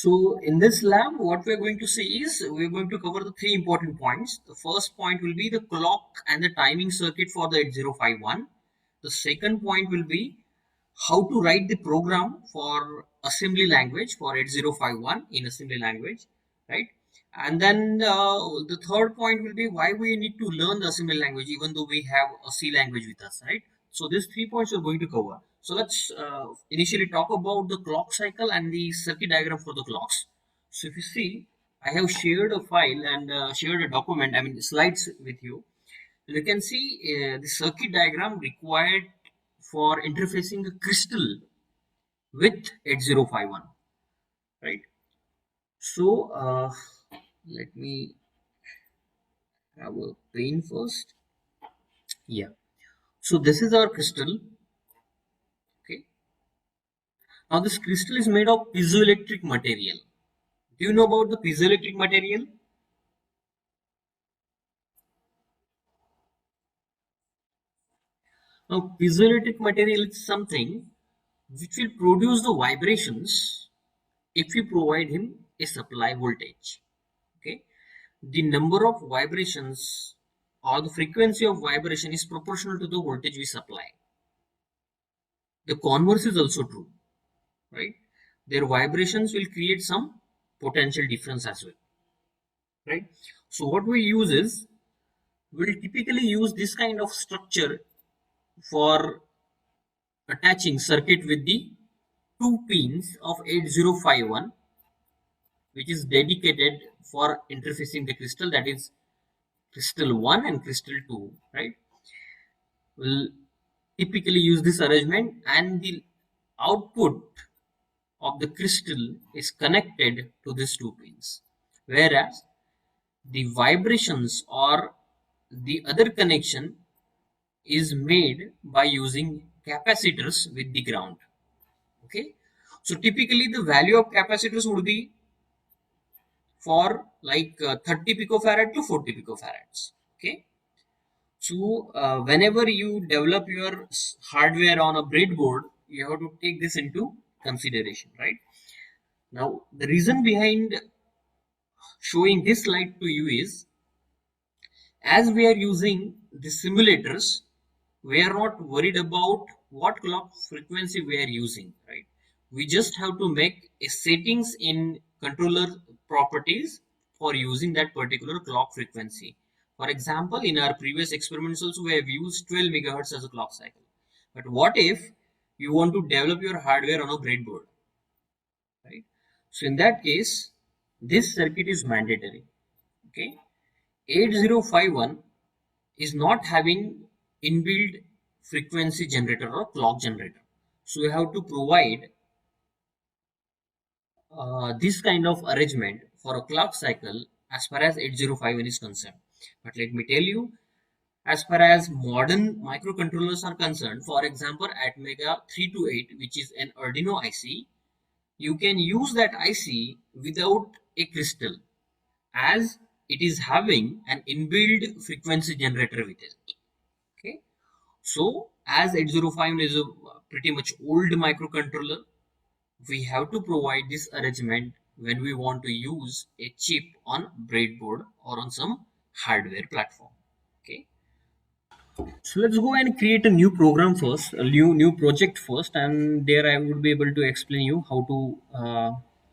So in this lab, what we're going to see is we're going to cover the three important points. The first point will be the clock and the timing circuit for the 8051. The second point will be how to write the program for assembly language for 8051 in assembly language, right? And then the third point will be why we need to learn the assembly language even though we have a C language with us, right? So these 3 points we're going to cover. So let's initially talk about the clock cycle and the circuit diagram for the clocks. So if you see, I have shared a file and shared a document, I mean slides with you. You can see the circuit diagram required for interfacing a crystal with 8051, right? So let me have a pen first. Yeah. So this is our crystal. Okay. Now this crystal is made of piezoelectric material. Do you know about the piezoelectric material? Now piezoelectric material is something which will produce the vibrations if you provide him a supply voltage. Okay. The number of vibrations or the frequency of vibration is proportional to the voltage we supply. The converse is also true, right? Their vibrations will create some potential difference as well, right? So what we use is we'll typically use this kind of structure for attaching circuit with the two pins of 8051, which is dedicated for interfacing the crystal, that is crystal 1 and crystal 2, right? We'll typically use this arrangement, and the output of the crystal is connected to these two pins, whereas the vibrations or the other connection is made by using capacitors with the ground. Okay, so typically the value of capacitors would be for like 30 picofarad to 40 picofarads. Okay, so whenever you develop your hardware on a breadboard, you have to take this into consideration, right? Now the reason behind showing this slide to you is, as we are using the simulators, we are not worried about what clock frequency we are using, right? We just have to make a settings in controller properties for using that particular clock frequency. For example, in our previous experiments also we have used 12 megahertz as a clock cycle. But what if you want to develop your hardware on a breadboard, right? So in that case, this circuit is mandatory. Okay, 8051 is not having inbuilt frequency generator or clock generator. So we have to provide this kind of arrangement for a clock cycle as far as 8051 is concerned. But let me tell you, as far as modern microcontrollers are concerned, for example, Atmega 328, which is an Arduino IC, you can use that IC without a crystal, as it is having an inbuilt frequency generator with it. Okay, so as 805 is a pretty much old microcontroller, we have to provide this arrangement when we want to use a chip on breadboard or on some hardware platform. Okay, so let's go and create a new program first, a new project first, and there I would be able to explain you how to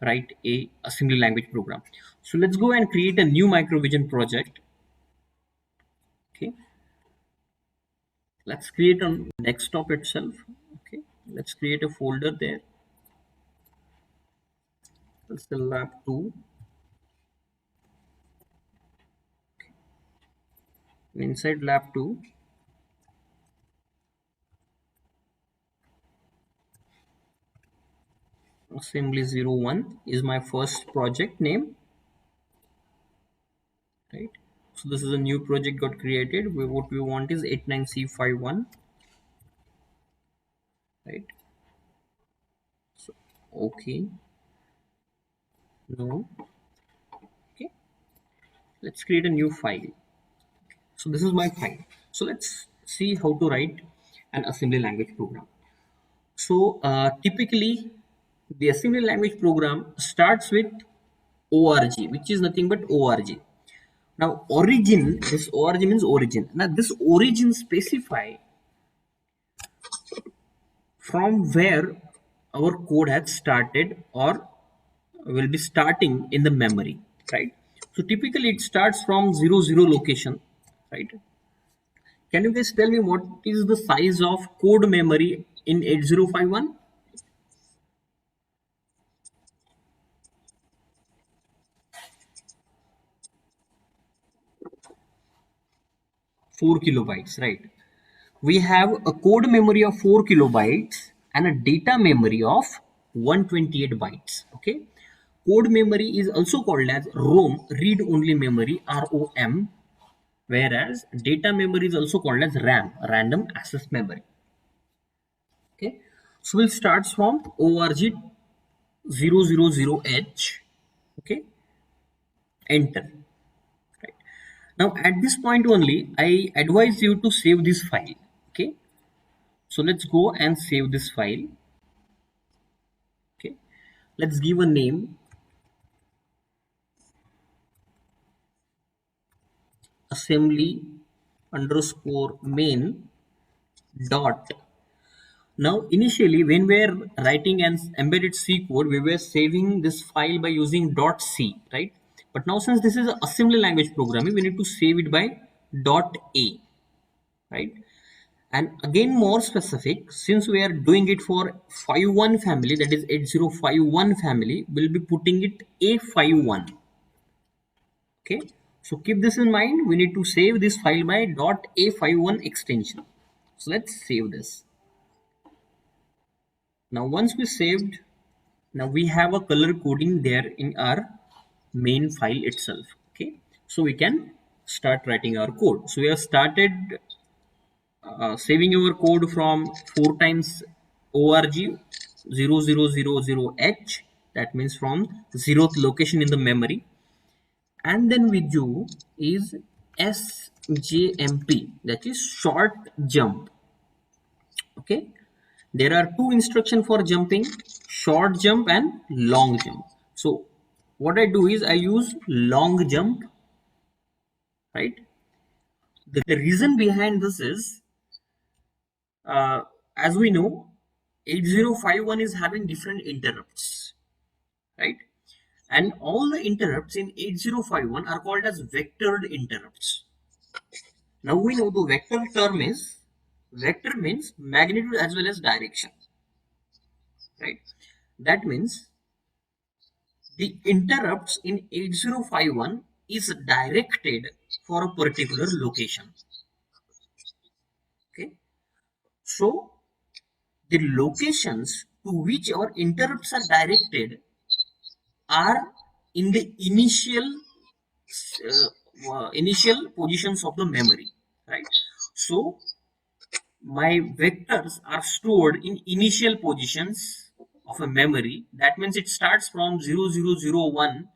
write a assembly language program. So let's go and create a new microvision project. Okay, let's create on desktop itself. Okay, let's create a folder there. That's the lab 2. Inside lab 2, assembly 01 is my first project name, right? So this is a new project got created. What we want is 89C51, right? So okay, no, okay, let's create a new file. So this is my file. So let's see how to write an assembly language program. So typically The assembly language program starts with org, which is nothing but org. Now origin, this org means origin. Now this origin specify from where our code has started or will be starting in the memory, right? So typically it starts from 00 location, right? Can you guys tell me what is the size of code memory in 8051? 4 kilobytes, right? We have a code memory of 4 kilobytes and a data memory of 128 bytes. Okay, code memory is also called as ROM, read only memory, ROM, whereas data memory is also called as RAM, random access memory. Okay, so we'll start from org 000h. Okay, enter. Right. Now at this point only I advise you to save this file. Okay, so let's go and save this file. Okay, let's give a name, assembly underscore main dot. Now initially when we were writing an embedded C code, we were saving this file by using dot C, right? But now since this is an assembly language programming, we need to save it by dot A, right? And again more specific, since we are doing it for 51 family, that is 8051 family, we'll be putting it A51. Okay, so keep this in mind. We need to save this file by .a51 extension. So let's save this. Now once we saved, now we have a color coding there in our main file itself. Okay, so we can start writing our code. So we have started saving your code from 4 times org 0000h, that means from 0th location in the memory. And then we do is sjmp, that is short jump. Okay, there are two instructions for jumping, short jump and long jump. So what I do is I use long jump, right? The reason behind this is, uh, as we know, 8051 is having different interrupts, right? And all the interrupts in 8051 are called as vectored interrupts. Now we know the vector term is, vector means magnitude as well as direction, right? That means the interrupts in 8051 is directed for a particular location. Okay, so the locations to which our interrupts are directed are in the initial positions of the memory, right? So my vectors are stored in initial positions of a memory. That means it starts from 0001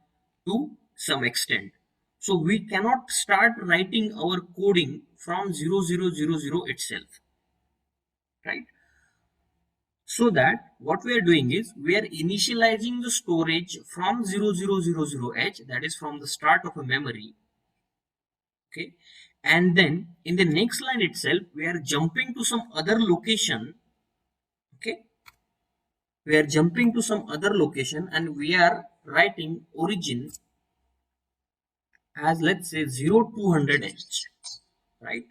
to some extent. So we cannot start writing our coding from 0000 itself, right? So that what we are doing is we are initializing the storage from 0000h, that is from the start of a memory. Okay, and then in the next line itself we are jumping to some other location. Okay, we are jumping to some other location and we are writing origin as, let's say, 0200h, right?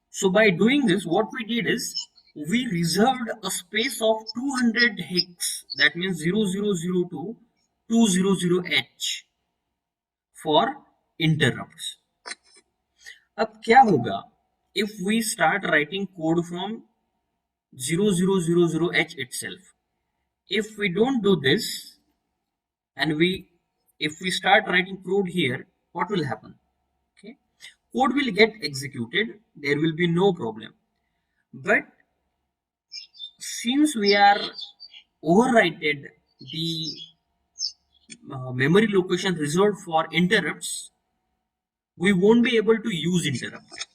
So by doing this, what we did is we reserved a space of 200 hex, that means 0002 to 200h for interrupts. अब क्या होगा if we start writing code from 0000h itself? If we don't do this and if we start writing code here, what will happen? Okay, code will get executed, there will be no problem. But since we are overwrited the memory location reserved for interrupts, we won't be able to use interrupt.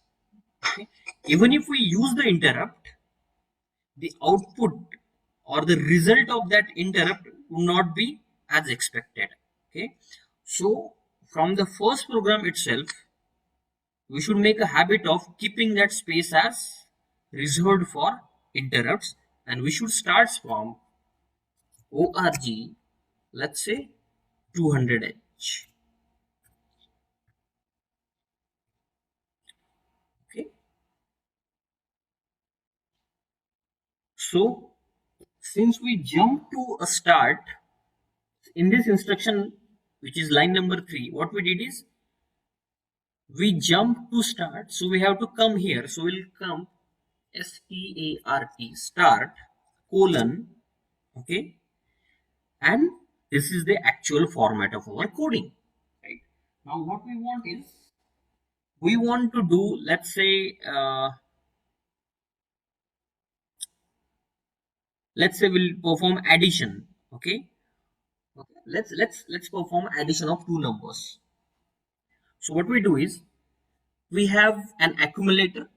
Okay, even if we use the interrupt, the output or the result of that interrupt would not be as expected. Okay, so from the first program itself, we should make a habit of keeping that space as reserved for interrupts, and we should start from org, let's say 200h. Okay, so since we jump to a start in this instruction, which is line number 3, what we did is we jump to start, so we have to come here. So we'll come start colon, okay, and this is the actual format of our coding, right? Now what we want is we want to do, let's say we'll perform addition. Okay, okay, let's perform addition of two numbers. So what we do is we have an accumulator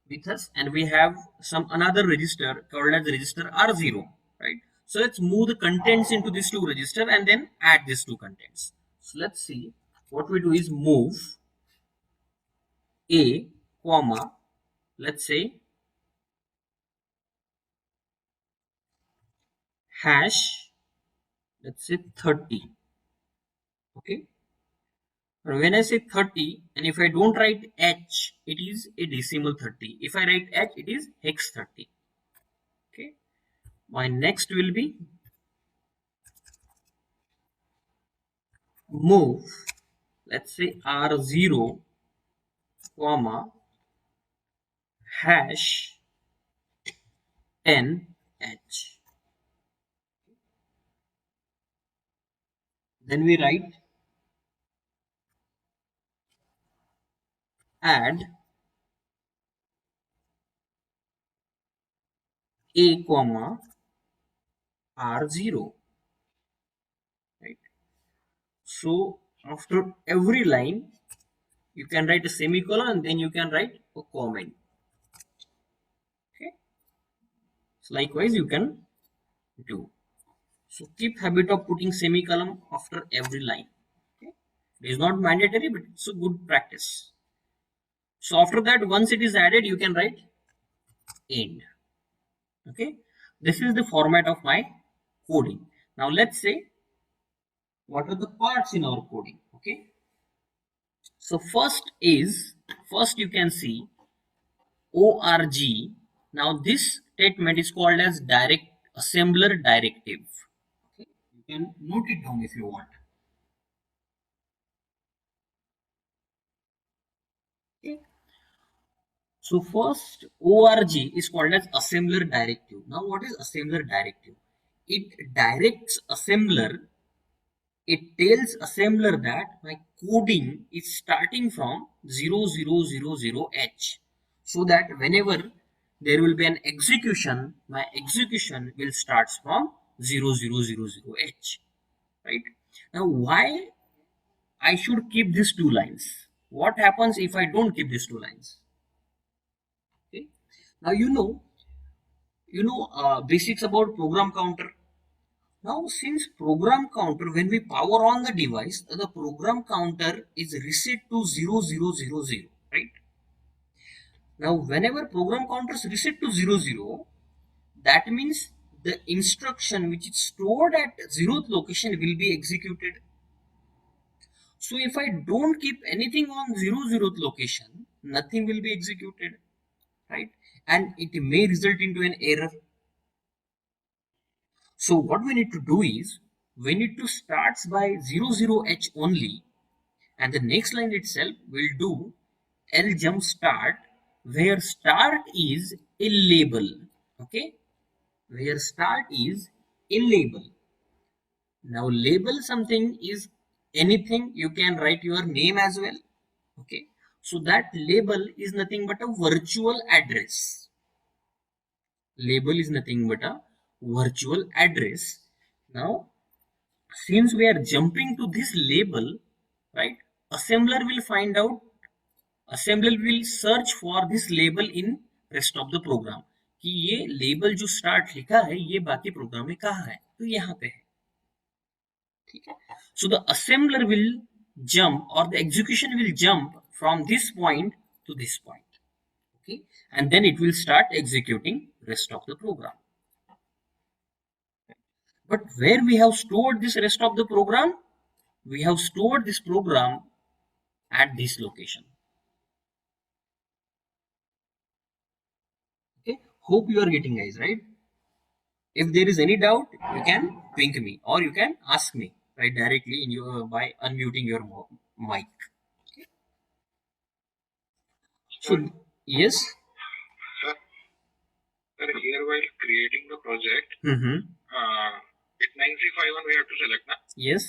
with us, and we have some another register called as register R0, right? So let's move the contents into these two register and then add these two contents. So let's see, what we do is move a comma, let's say hash, let's say 30. Okay, when I say 30, and if I don't write h, it is a decimal 30. If I write h, it is hex 30. Okay, my next will be move, let's say R0 comma hash 10h. Then we write add a comma R0, right? So after every line you can write a semicolon and then you can write a comment. Okay, so likewise you can do. So keep habit of putting semicolon after every line. Okay, it is not mandatory, but it's a good practice. So after that, once it is added, you can write end. Okay, this is the format of my coding. Now let's say what are the parts in our coding. Okay, so first you can see org. Now this statement is called as direct assembler directive. Okay, you can note it down if you want. Okay, so first org is called as assembler directive. Now what is assembler directive? It directs assembler, it tells assembler that my coding is starting from 0000h, so that whenever there will be an execution, my execution will start from 0000h, right? Now why I should keep these two lines? What happens if I don't keep these two lines? Okay, now basics about program counter. Now, since program counter, when we power on the device, the program counter is reset to 0000, right? Now, whenever program counter is reset to 00, that means the instruction which is stored at 0th location will be executed. So, if I don't keep anything on 00th location, nothing will be executed, right? And it may result into an error. So, what we need to do is we need to start by 00h only, and the next line itself will do ljump start, where start is a label. Okay, where start is a label. Now label something is anything, you can write your name as well. Okay, so that label is nothing but a virtual address. Label is nothing but a virtual address. Now since we are jumping to this label, right, assembler will find out, assembler will search for this label in rest of the program. कि ये label जो start लिखा है ये बाकी programme में कहाँ है, तो यहाँ पे है, ठीक है। So the assembler will jump or the execution will jump from this point to this point, okay, and then it will start executing rest of the program. But where we have stored this rest of the program, we have stored this program at this location. Okay, hope you are getting, guys, right? If there is any doubt, you can ping me or you can ask me right directly in your by unmuting your mic. Okay. So yes. Sir, sir, here while creating the project, Mm-hmm. 89351 we have to select, na? Yes.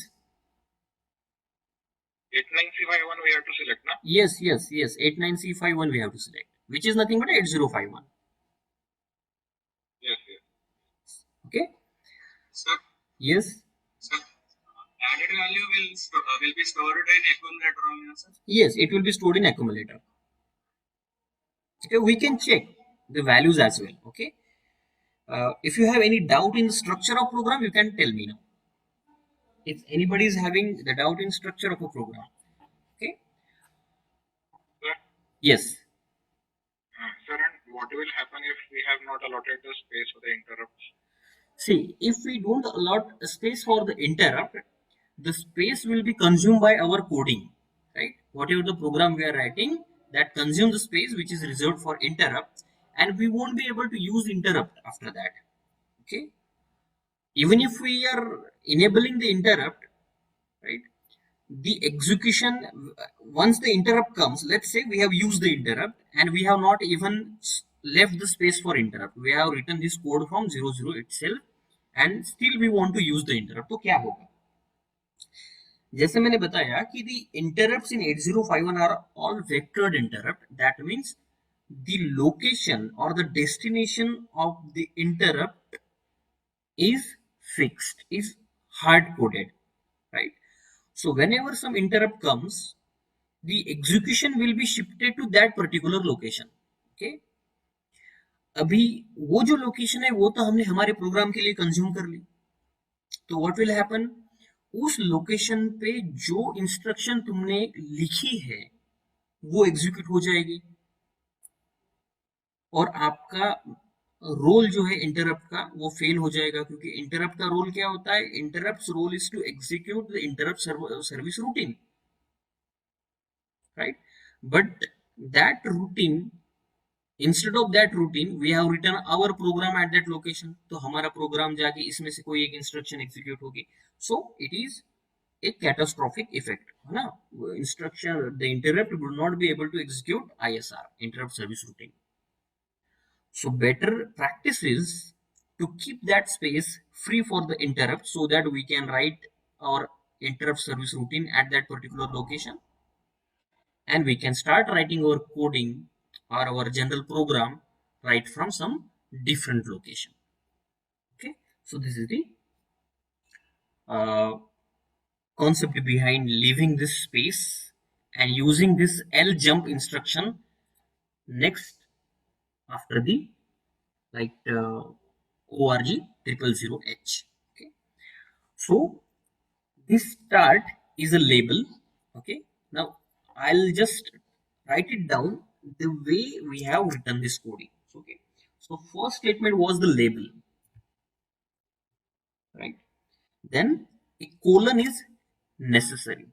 89351 we have to select, na? Yes, yes, yes. 89C51 we have to select, which is nothing but 8051. Yes, yes. Okay. Sir, Yes. sir, added value will be stored in accumulator only, sir? Yes, it will be stored in accumulator. Okay, we can check the values as well. Okay. If you have any doubt in the structure of program, you can tell me now. If anybody is having the doubt in structure of a program, okay. Sir, Yes. sir, and what will happen if we have not allotted the space for the interrupts? See, if we don't allot a space for the interrupt, the space will be consumed by our coding, right? Whatever the program we are writing, that consumes the space which is reserved for interrupt, and we won't be able to use interrupt after that. Okay. Even if we are enabling the interrupt, right? The execution, once the interrupt comes, let's say we have used the interrupt and we have not even left the space for interrupt, we have written this code from 00 itself and still we want to use the interrupt, तो क्या होगा? जैसे मैंने बताया कि the interrupts in 8051 are all vectored interrupt. That means the location or the destination of the interrupt is fixed, is hard coded, right? So whenever some interrupt comes, the execution will be shifted to that particular location. Okay. अभी वो जो location है वो तो हमने हमारे programme के लिए कंज्यूम कर ली, तो व्हाट विल हैपन, उस लोकेशन पे जो इंस्ट्रक्शन तुमने लिखी है वो एग्जीक्यूट हो जाएगी और आपका रोल जो है इंटरप्ट का वो फेल हो जाएगा, क्योंकि इंटरप्ट का रोल क्या होता है, interrupt role is to execute the interrupt service routine, right? But that routine, instead of that routine we have written our program at that location, तो हमारा प्रोग्राम जाके इसमें से कोई एक इंस्ट्रक्शन एग्जीक्यूट होगी, so it is a catastrophic effect, है ना? Instruction, the interrupt would not be able to execute ISR, interrupt service routine. So better practice is to keep that space free for the interrupt so that we can write our interrupt service routine at that particular location and we can start writing our coding or our general program right from some different location. Okay, so this is the uh, concept behind leaving this space and using this L jump instruction next after the like org 000h. Okay, so this start is a label. Okay, now I'll just write it down the way we have written this coding. Okay, so first statement was the label, right? Then a colon is necessary,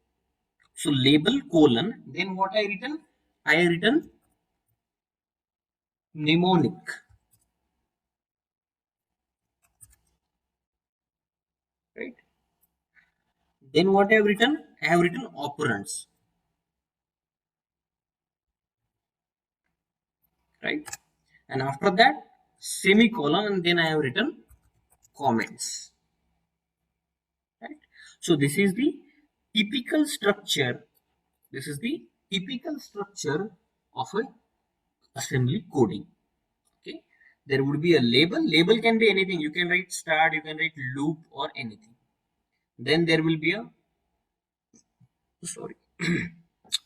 so label colon, then what I written, I written mnemonic, right? Then what I have written, I have written operands, right? And after that semicolon, and then I have written comments, right? So this is the typical structure, this is the typical structure of a assembly coding. Okay, there would be a label, label can be anything, you can write start, you can write loop or anything. Then there will be a, sorry,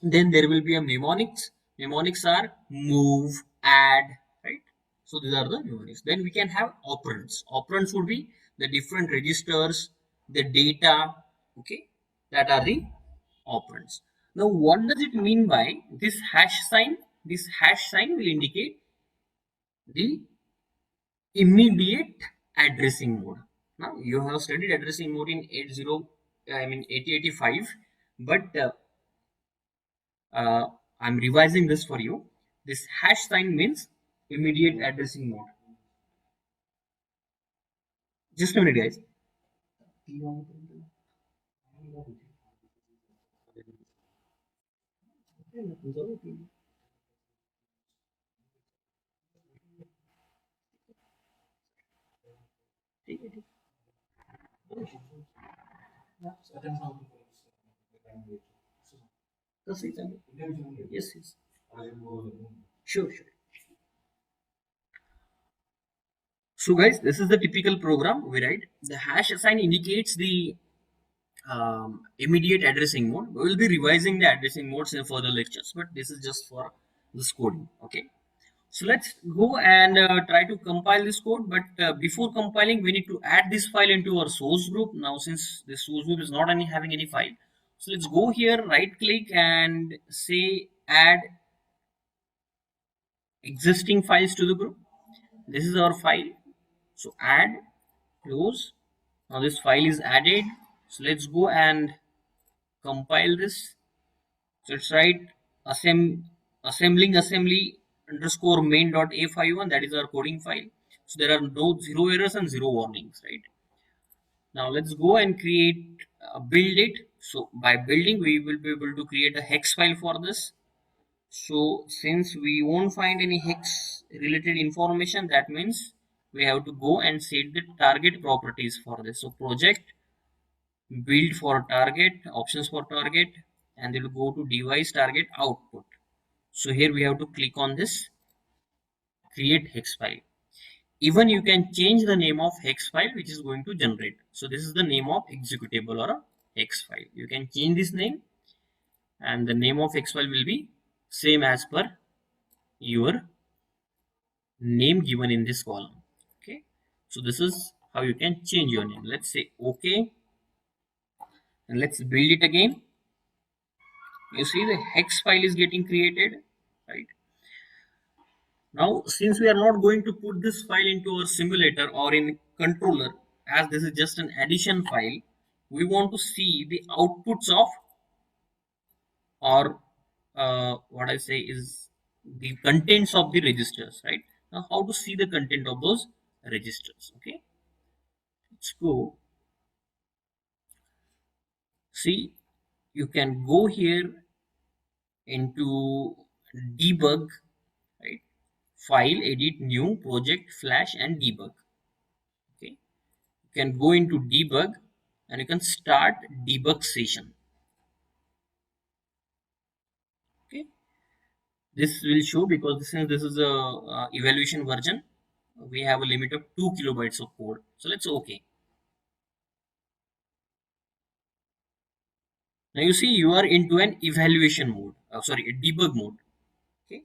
then there will be a mnemonics, mnemonics are move, add, right? So these are the memories. Then we can have operands. Operands would be the different registers, the data, okay, that are the operands. Now, what does it mean by this hash sign? This hash sign will indicate the immediate addressing mode. Now, you have studied addressing mode in 8085, but uh, I'm revising this for you. This hash sign means immediate addressing mode. Just a minute, guys. Yes, yes. Sure, sure. So, guys, this is the typical program we write. The hash assign indicates the immediate addressing mode. We will be revising the addressing modes in further lectures, but this is just for this coding. Okay. So let's go and try to compile this code. But before compiling, we need to add this file into our source group. Now, since the source group is not having any file, so let's go here, right click and say add existing files to the group. This is our file. So add, close. Now this file is added. So let's go and compile this. So let's write assembling assembly underscore main.a51. That is our coding file. So there are no zero errors and zero warnings, right? Now let's go and create build it. So by building, we will be able to create a hex file for this. So since we won't find any hex related information, that means we have to go and set the target properties for this. So project build for target, options for target, and it will go to device target output. So here we have to click on this create hex file. Even you can change the name of hex file which is going to generate. So this is the name of executable or a hex file. You can change this name and the name of hex file will be same as per your name given in this column. Okay. So this is how you can change your name. Let's say okay and let's build it again. You see the hex file is getting created, right? Now, since we are not going to put this file into our simulator or in controller, as this is just an addition file, we want to see the outputs of, or what I say is the contents of the registers, right? Now, how to see the content of those registers, okay? Let's go. See, you can go here into debug, right? File, edit, new, project, flash, and debug, okay? You can go into debug and you can start debug session. Okay, this will show because since this is a evaluation version, we have a limit of 2 kilobytes of code. So let's okay. Now you see you are into an evaluation mode. Sorry, a debug mode. Okay.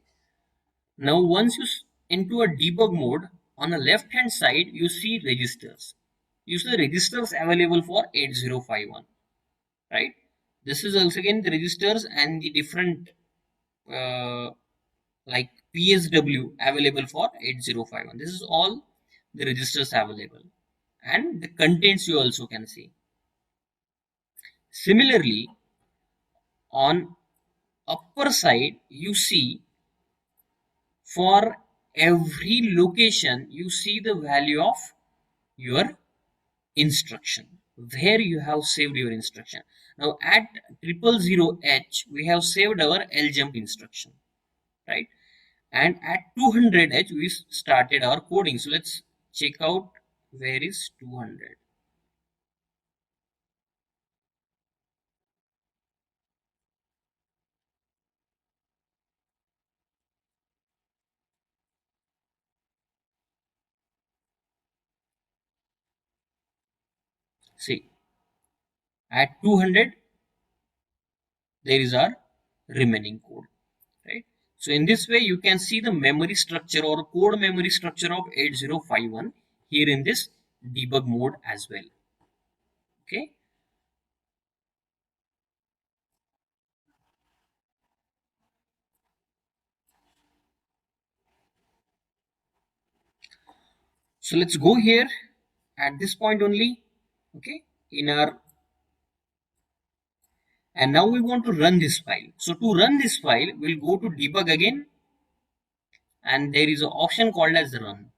Now once you into a debug mode, on the left hand side you see registers. You see the registers available for 8051. Right. This is also again the registers and the different like PSW available for 8051. This is all the registers available and the contents you also can see. Similarly, on upper side you see for every location you see the value of your instruction where you have saved your instruction. Now at 000H we have saved our ljump instruction, right? And at 200H we started our coding. So let's check out where is 200. See, at 200 there is our remaining code, right? So in this way, you can see the memory structure or code memory structure of 8051 here in this debug mode as well. Okay. So let's go here at this point only. Okay. In our and now we want to run this file. So to run this file, we'll go to debug again, and there is an option called as run.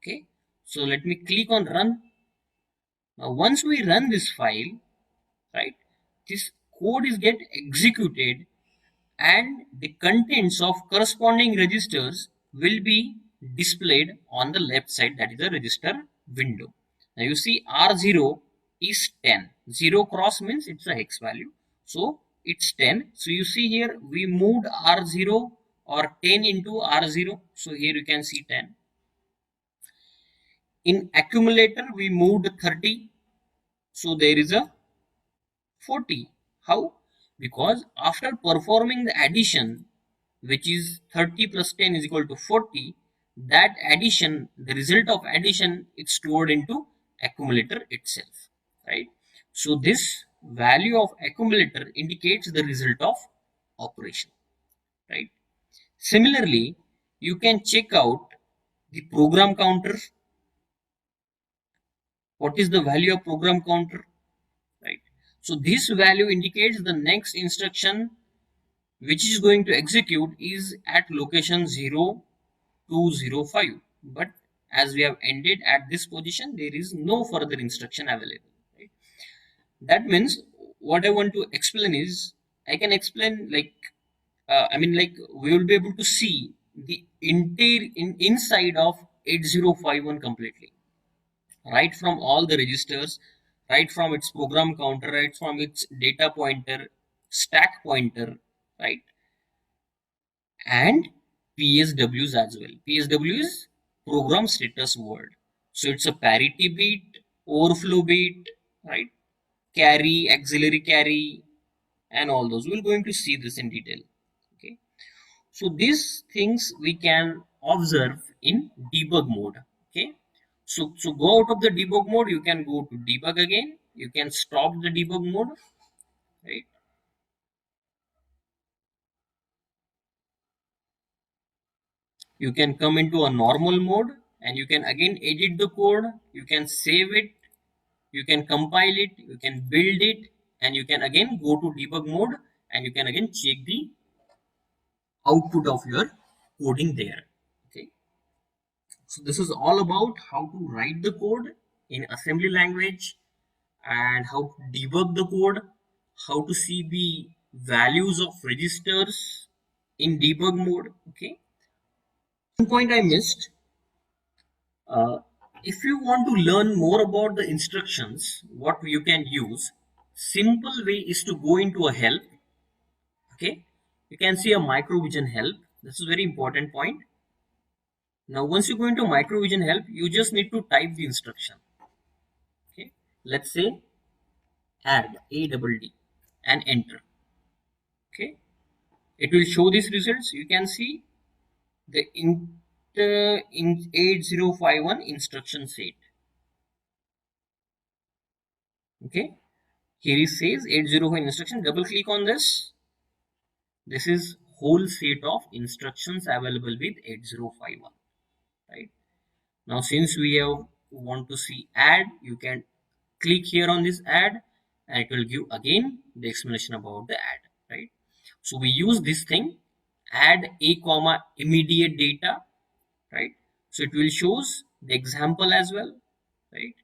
Okay. So let me click on run. Now once we run this file, right, this code is get executed and the contents of corresponding registers will be displayed on the left side, that is the register window. Now you see R0 is 10. 0 cross means it's a hex value. So it's 10. So you see here we moved R0 or 10 into R0. So here you can see 10. In accumulator we moved 30. So there is a 40. How? Because after performing the addition, which is 30 plus 10 is equal to 40, that addition, the result of addition, is stored into accumulator itself, right? So this value of accumulator indicates the result of operation, right? Similarly, you can check out the program counter. What is the value of program counter, right? So this value indicates the next instruction which is going to execute is at location 0205, but as we have ended at this position, there is no further instruction available, right? That means what I want to explain is I can explain like like we will be able to see the entire inside of 8051 completely, right from all the registers, right from its program counter, right from its data pointer, stack pointer, right, and PSWs as well. PSW is program status word. So it's a parity bit, overflow bit, right? Carry, auxiliary carry, and all those. We're going to see this in detail. Okay. So these things we can observe in debug mode. Okay. So go out of the debug mode, you can go to debug again. You can stop the debug mode, right? You can come into a normal mode and you can again edit the code. You can save it, you can compile it, you can build it, and you can again go to debug mode and you can again check the output of your coding there. Okay. So this is all about how to write the code in assembly language and how to debug the code, how to see the values of registers in debug mode. Okay. One point I missed. If you want to learn more about the instructions, what you can use, simple way is to go into a help. Okay, you can see a microvision help. This is very important point. Now, once you go into microvision help, you just need to type the instruction. Okay, let's say add ADD and enter. Okay, it will show these results. You can see the in 8051 instruction set. Okay, here it says 805 instruction. Double click on this. This is whole set of instructions available with 8051, right? Now since we have want to see add, you can click here on this add and it will give again the explanation about the add, right? So we use this thing add a comma immediate data, right? So it will shows the example as well, right?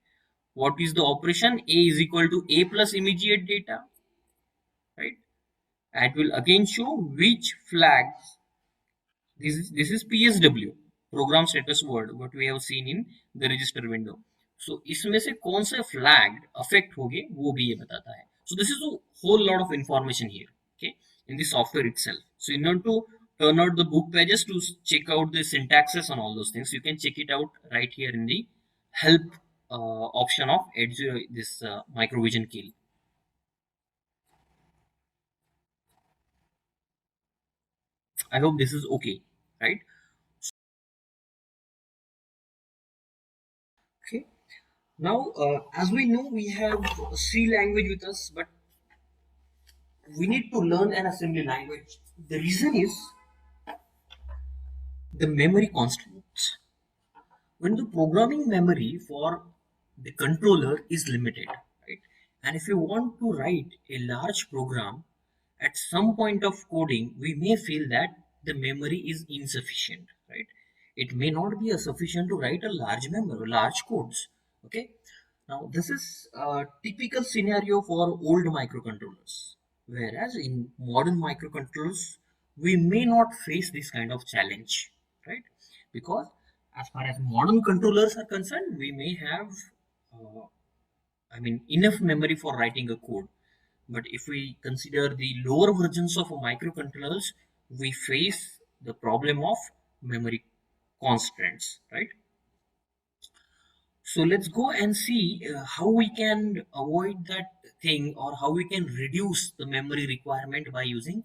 What is the operation? A is equal to a plus immediate data, right? And it will again show which flags. This is PSW, program status word, what we have seen in the register window. So इसमें से कौन से flagged affect होंगे वो भी ये बताता है. So this is a whole lot of information here, okay, in the software itself. So in order to turn out the book pages to check out the syntaxes and all those things, you can check it out right here in the help option of Edge, this microvision key. I hope this is okay, right? Okay. Now, as we know, we have C language with us, but we need to learn an assembly language. The reason is the memory constraints. When the programming memory for the controller is limited, right? And if you want to write a large program, at some point of coding, we may feel that the memory is insufficient, right? It may not be sufficient to write a large memory, large codes. Okay. Now, this is a typical scenario for old microcontrollers, whereas in modern microcontrollers, we may not face this kind of challenge, right? Because as far as modern controllers are concerned, we may have, uh, enough memory for writing a code. But if we consider the lower versions of microcontrollers, we face the problem of memory constraints, right? So let's go and see how we can avoid that thing, or how we can reduce the memory requirement by using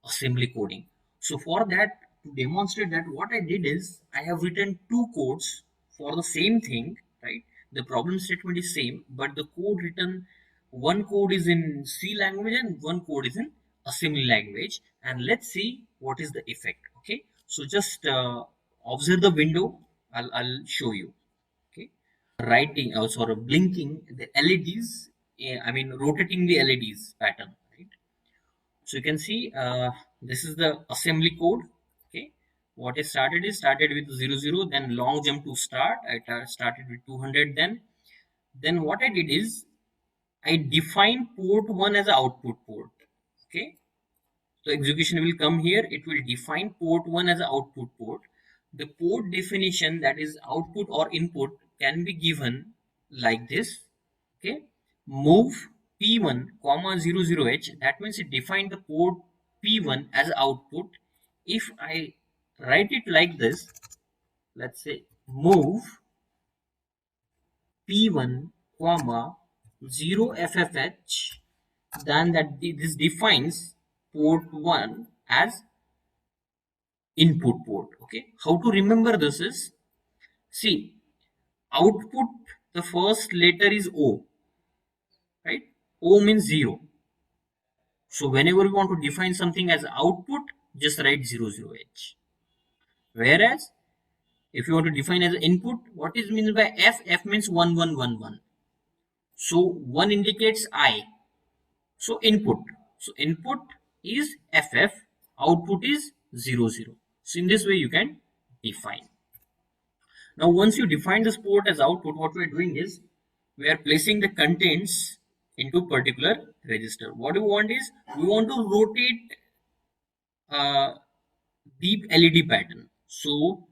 assembly coding. So for that, to demonstrate that, what I did is I have written two codes for the same thing, right? The problem statement is same, but the code written, one code is in C language and one code is in assembly language, and let's see what is the effect. Okay, so just observe the window. I'll show you. Okay, writing, sort of blinking the LEDs. Rotating the LEDs pattern, right? So you can see this is the assembly code. Okay, what is started with 00, then long jump to start. I started with 200. Then what I did is I defined port 1 as an output port. Okay, so execution will come here. It will define port 1 as an output port. The port definition, that is output or input, can be given like this. Okay, move P1 comma 00H. That means it defined the port P1 as output. If I write it like this, let's say move P1 comma 0FFH, then this defines port 1 as input port. Okay, how to remember this is, see, output, the first letter is O, right? O means 0. So whenever you want to define something as output, just write 00H. Whereas if you want to define as input, what is meant by F? F means 1111. So 1 indicates I. So input. So input is FF, output is 00. So in this way you can define. Now once you define this port as output, what we are doing is we are placing the contents into particular register. What we want is we want to rotate uh, deep LED pattern. So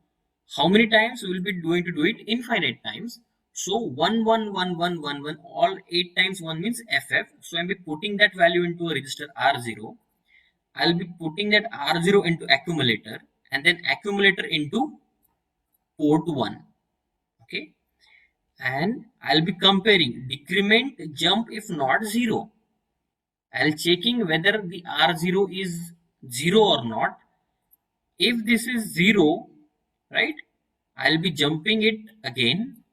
how many times we will be going to do it? Infinite times. So 111111, all 8 times 1 means FF. So I'll be putting that value into a register R0. I'll be putting that R0 into accumulator, and then accumulator into port 1. Okay, and I'll be comparing decrement jump if not 0. I'll checking whether the R0 is 0 or not. If this is 0, right, I'll be jumping it again,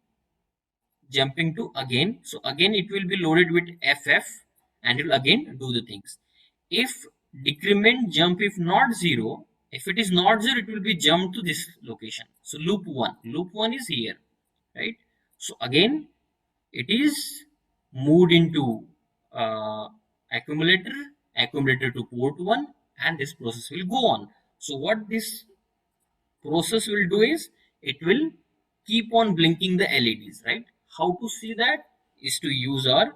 jumping to again. So again it will be loaded with FF, and it will again do the things. If decrement jump if not 0, if it is not 0, it will be jumped to this location. So loop 1 is here, right? So again it is moved into uh, accumulator, accumulator to port 1, and this process will go on. So what this process will do is it will keep on blinking the LEDs, right? How to see that is to use our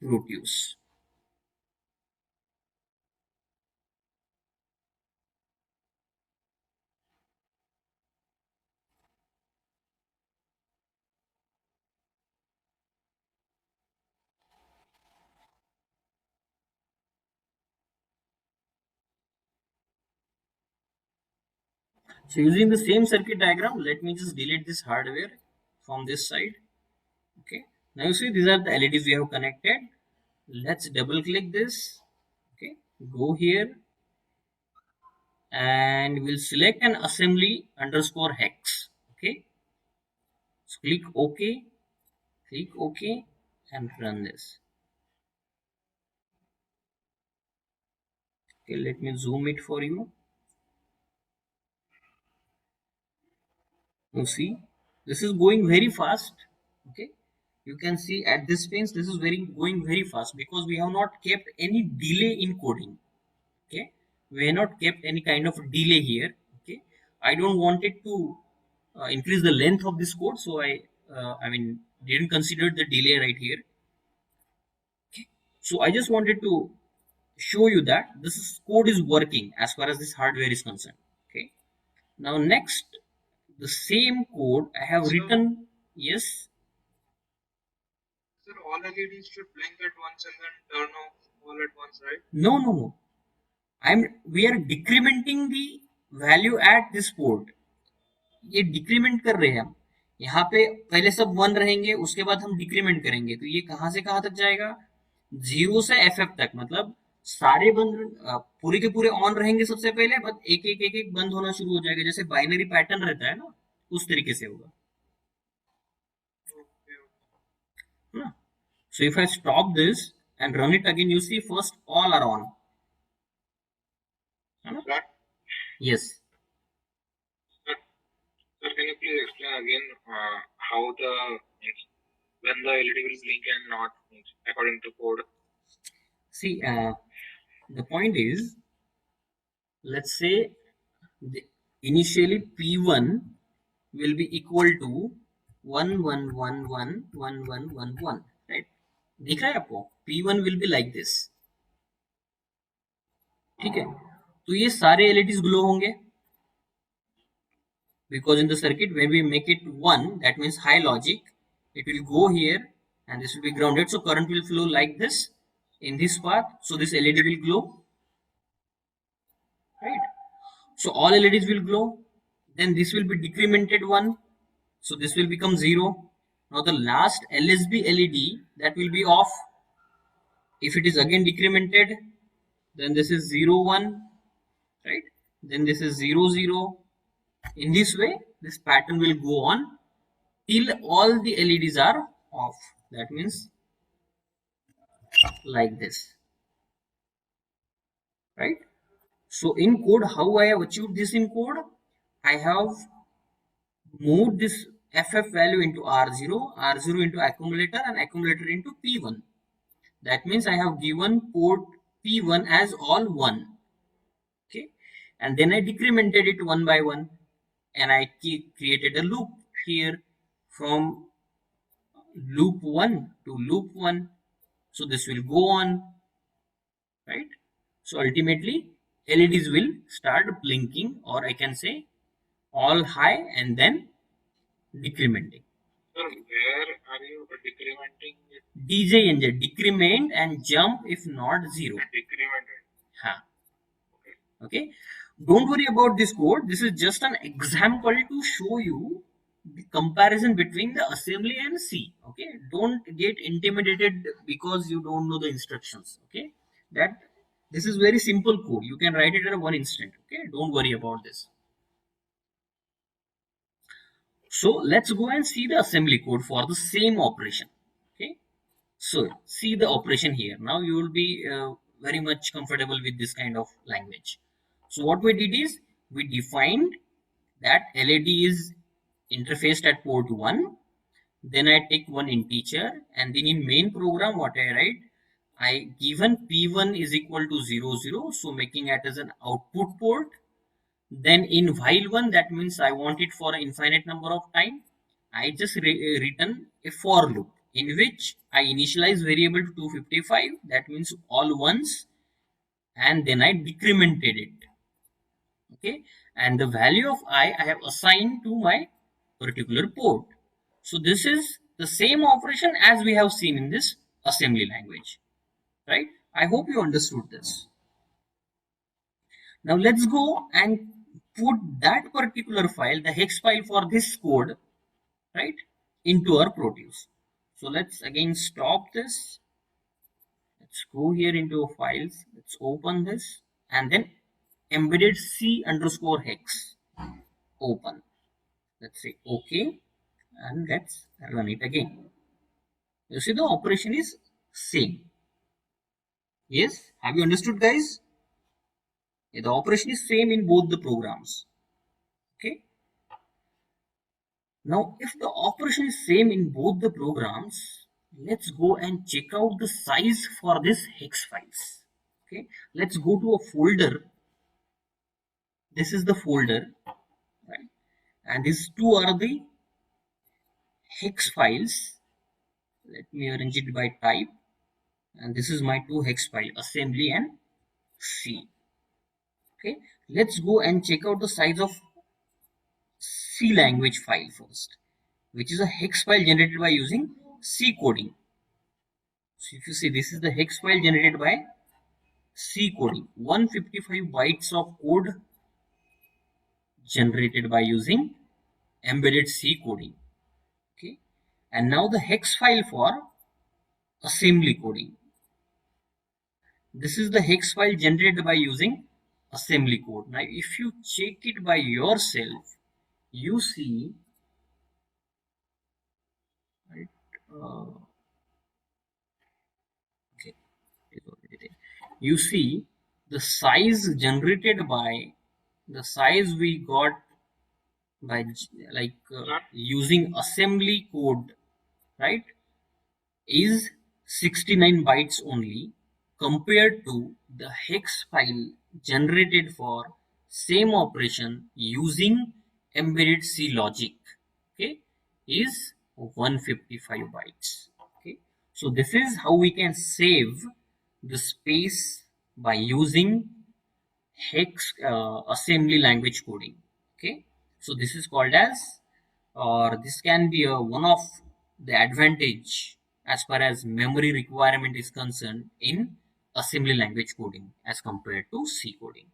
Proteus. So using the same circuit diagram, let me just delete this hardware from this side. Okay, now you see these are the LEDs we have connected. Let's double click this. Okay, go here, and we'll select an assembly underscore hex. Okay, so click OK, and run this. Okay, let me zoom it for you. You see, this is going very fast. Okay, you can see at this pace, this is going very fast because we have not kept any delay in coding. Okay, we have not kept any kind of delay here. Okay, I don't want it to increase the length of this code, so I mean didn't consider the delay right here. Okay, so I just wanted to show you that code is working as far as this hardware is concerned. Okay, now next, the same code I have written. Yes. Sir, all LEDs should blink at once and then turn off all at once, right? No, no, no. We are decrementing the value at this port. ये decrement कर रहे हैं हम. यहाँ पे पहले सब 1 रहेंगे, उसके बाद हम डिक्रीमेंट करेंगे, तो ये कहां से कहां तक जाएगा? 0 से FF तक, मतलब सारे पूरे के पूरे ऑन रहेंगे सबसे पहले, बस एक एक एक एक बंद होना शुरू हो जाएगा, जैसे बाइनरी पैटर्न रहता है ना, उस तरीके से होगा ना. So if I stop this and run it again, you see first all are on. That, Yes. sir, can you please explain again how when the LED will blink and not according to code? See, the point is, let's say initially P1 will be equal to 11111111, right? दिख रहा है आपको? P1 will be like this. ठीक है, तो ये सारे LEDs glow होंगे, because in the circuit when we make it 1, that means high logic, it will go here and this will be grounded, so current will flow like this in this path, so this LED will glow, right? So all LEDs will glow, then this will be decremented 1, so this will become 0. Now the last LSB LED, that will be off. If it is again decremented, then this is 0 1, right? Then this is 0 0. In this way, this pattern will go on till all the LEDs are off. That means like this, right? So in code, how I have achieved this in code, I have moved this FF value into R0, R0 into accumulator, and accumulator into P1. That means I have given port P1 as all 1. Okay, and then I decremented it one by one, and I created a loop here from loop 1 to loop 1. So this will go on, right? So ultimately LEDs will start blinking, or I can say all high and then decrementing. Sir, where are you decrementing it? DJNJ, decrement and jump if not 0. Decremented. Huh. Okay, don't worry about this code. This is just an example to show you the comparison between the assembly and C. Okay, don't get intimidated because you don't know the instructions. Okay, that this is very simple code, you can write it at one instant. Okay, don't worry about this. So let's go and see the assembly code for the same operation. Okay, so see the operation here. Now you will be very much comfortable with this kind of language. So what we did is, we defined that LED is interfaced at port 1. Then I take one integer, and then in main program what I write, I given P1 is equal to 0 0, so making it as an output port. Then in while 1, that means I want it for an infinite number of time, I just written a for loop in which I initialize variable to 255, that means all ones, and then I decremented it. Okay, and the value of I have assigned to my particular port. So this is the same operation as we have seen in this assembly language, right? I hope you understood this. Now let's go and put that particular file, the hex file for this code, right, into our Proteus. So let's again stop this. Let's go here into files. Let's open this and then embedded C underscore hex open. Let's say OK and let's run it again. You see the operation is same. Yes, have you understood, guys? Yeah, the operation is same in both the programs. Okay. Now, if the operation is same in both the programs, let's go and check out the size for this hex files. Okay, let's go to a folder. This is the folder, right? And these two are the hex files. Let me arrange it by type. And this is my two hex file, assembly and C. Okay, let's go and check out the size of C language file first, which is a hex file generated by using C coding. So if you see, this is the hex file generated by C coding. 155 bytes of code generated by using embedded C coding. Okay, and now the hex file for assembly coding. This is the hex file generated by using assembly code. Now, if you check it by yourself, you see, right? Okay, it is already there. You see the size generated by the size we got by using assembly code, right, is 69 bytes only compared to the hex file generated for same operation using embedded C logic, okay, is 155 bytes. Okay, so this is how we can save the space by using hex assembly language coding. Okay, so this is called as, or this can be a one of the advantage as far as memory requirement is concerned in assembly language coding as compared to C coding.